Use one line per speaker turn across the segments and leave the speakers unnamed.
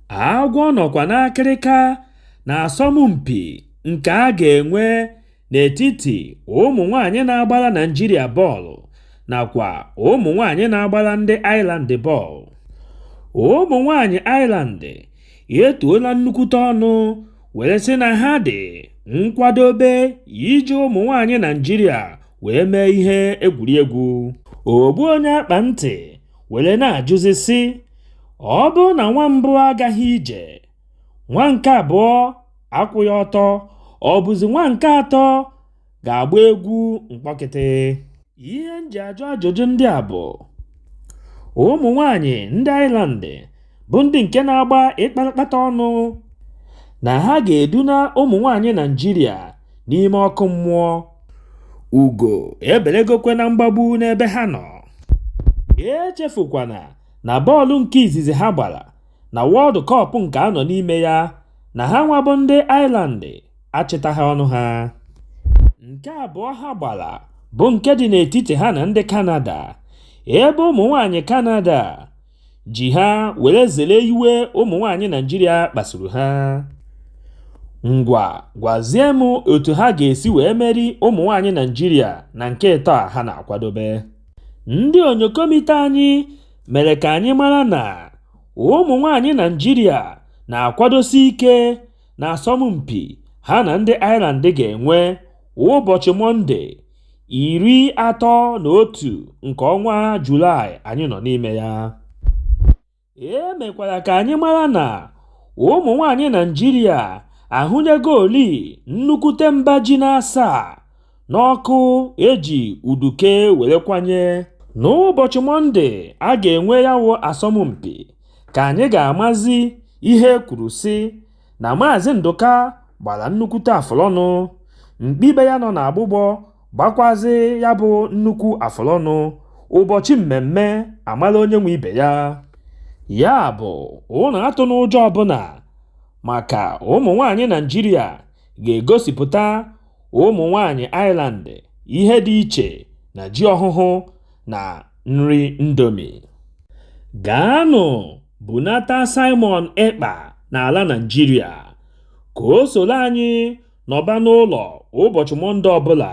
agwọ nọkwa n'akịrịka na asọmpi nke a ga-enwe n'etiti ụmụ nwanyị na-agbara Naịjirịa bọọlụ nakwa ụmụ nwanyị na-agbara ndị Ireland bọọlụ. Ụmụ nwanyị Ireland etuola nnukwute ọnụ were sị na ha dị nkwadobe iji ụmụ nwanyị Naịjirịa wee mee ihe egwuregwu. Ogbu onye akpa ntị were na-ajụzi sị, ọ bụrụ na nwa mbụ agaghị ije, nwa nke abụọ akwụghị ọtọ, ọ bụzi nwa nke atọ ga-agba egwu mkpọkịtị. Ihe m ji ajụ ajụjụ ndị a bụ, ụmụ nwanyị ndị Ireland bụ ndị nke na-agba ịkpakpata ọnụ na ha ga-eduna ụmụ nwanyị Naịjirịa n'ime ọkụ mmụọ. Ugo ebelegokwe na mgbagbu n'ebe ha nọ. Echefukwana na bọọlụ nke izizi ha gbara na World Cup nke anọ n'ime ya na ha nwabụ ndị Ireland achịtaghị ọnụ ha. Nke abụọ ha gbara bụ nke dị n'etiti ha na ndị Canada, ebe ụmụ nwanyị Canada ji ha were zere iwe ụmụ nwanyị Naịjirịa kpasuru ha. Ngwa gwazie m otu ha ga-esi wee meri ụmụ nwanyị Naịjirịa na nke ịtọ a ha na-akwadobe. Ndị onyokomite anyị mere ka anyị mara na ụmụ nwanyị Naịjirịa na-akwadosi ike na asọmpi ha na ndị Ireland ga-enwe ụbọchị Mọnde 31 nke ọnwa Julaị anyị nọ n'ime ya. Mekwara ka anyị mara na ụmụ nwanyị Naịjirịa ahụnyego oli nnukwute mba ji na-asaa n'ọkụ eji uduke were kwanye. N'ụbọchị Mọnde a ga-enwe ya wụ asọmpi ka anyị ga-amazi ihe kwuru sị na Maazị Ndụka gbara nnukwute afụlọnụ, mkpibe ya nọ n'agbụgbọ gbakwazi ya bụ nnukwu afụlọnụ. Ụbọchị mmemme amala onye nwe ibe ya. Ya bụ ụnụ atụ n'ụjọ ọbụla, maka ụmụ nwanyị Naịjirịa ga-egosipụta ụmụ nwanyị Ireland ihe dị iche na ji ọhụhụ na nri Indomie. Gaanụ bunata Simon Ekpa n'ala Naịjirịa ka o soro anyị nọba n'ụlọ ụbọchị Mọnde ọbụla.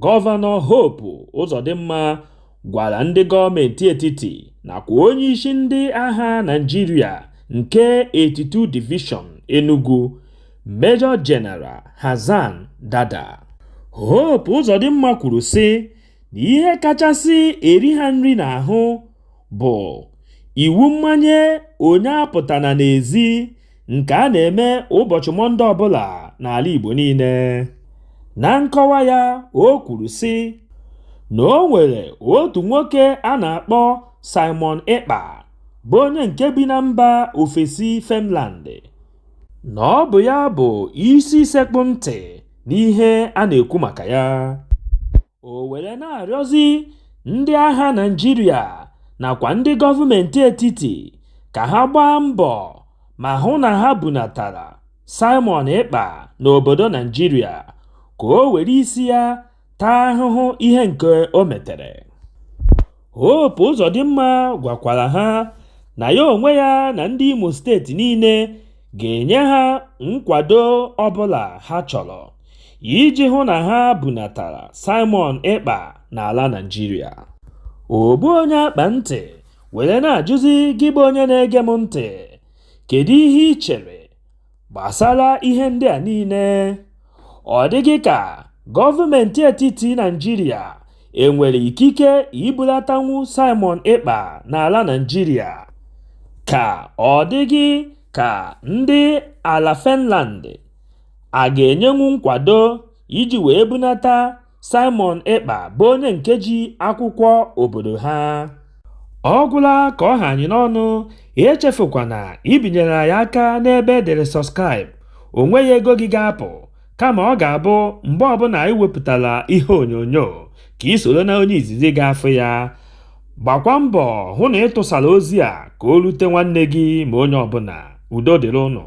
Gọvanọ Hope Uzodimma gwara ndị gọọmenti etiti nakwa onye isi ndị agha Naịjirịa nke 82 Division Enugu, Major General Hasan Dada. Hope Uzodimma kwuru sị na ihe kachasị eri ha nri n'ahụ bụ iwu mmanye onye apụtana n'ezi nke a na-eme ụbọchị Mọnde ọbụla n'ala Igbo niile. Na nkọwa ya, o kwuru sị na o nwere otu nwoke a na-akpọ Simon Ekpa bụ onye nke bi na mba ofesi Finland, na ọ bụ ya bụ isi sekpụ ntị n'ihe a na-ekwu maka ya. O were na-arịọzi ndị agha Naịjirịa nakwa ndị gọọmenti etiti ka ha gbaa mbọ ma hụ na ha bunatara Simon Ekpa n'obodo Naịjirịa ka o were isi ya taa ahụhụ ihe nke o metere. Hope Uzodimma gwakwara ha na ya onwe ya na ndị Imo steeti niile ga-enye ha nkwado ọbụla ha chọrọ iji hụ na ha bunatara Simon Ekpa n'ala Naịjirịa. Ogbu onye akpa ntị were na-ajụzi gị bụ onye na-ege m ntị, kedu ihe ị chere gbasara ihe ndị a niile? Ọ dịghị ka gọọmenti etiti Naịjirịa enwere ikike ibulatanwu Simon Ekpa n'ala Naịjirịa? Ka ọ dịghị ka ndị ala Finland a ga-enyenwu nkwado iji wee bunata Simon Ekpa bụ onye nke ji akwụkwọ obodo ha? Ọ gwụla ka ọ ha anyị n'ọnụ. Echefukwana ibinyere anyị aka n'ebe edere subscribe. O nweghị ego gị ga-apụ, kama ọ ga-abụ mgbe ọbụla anyị wepụtara ihe onyonyo ka ị soro na onye izizi ga-afụ ya. Gbakwa mbọ hụ na ị tụsara ozi a ka o rute nwanne gị ma onye ọbụla. Udo dịrị ụnụ.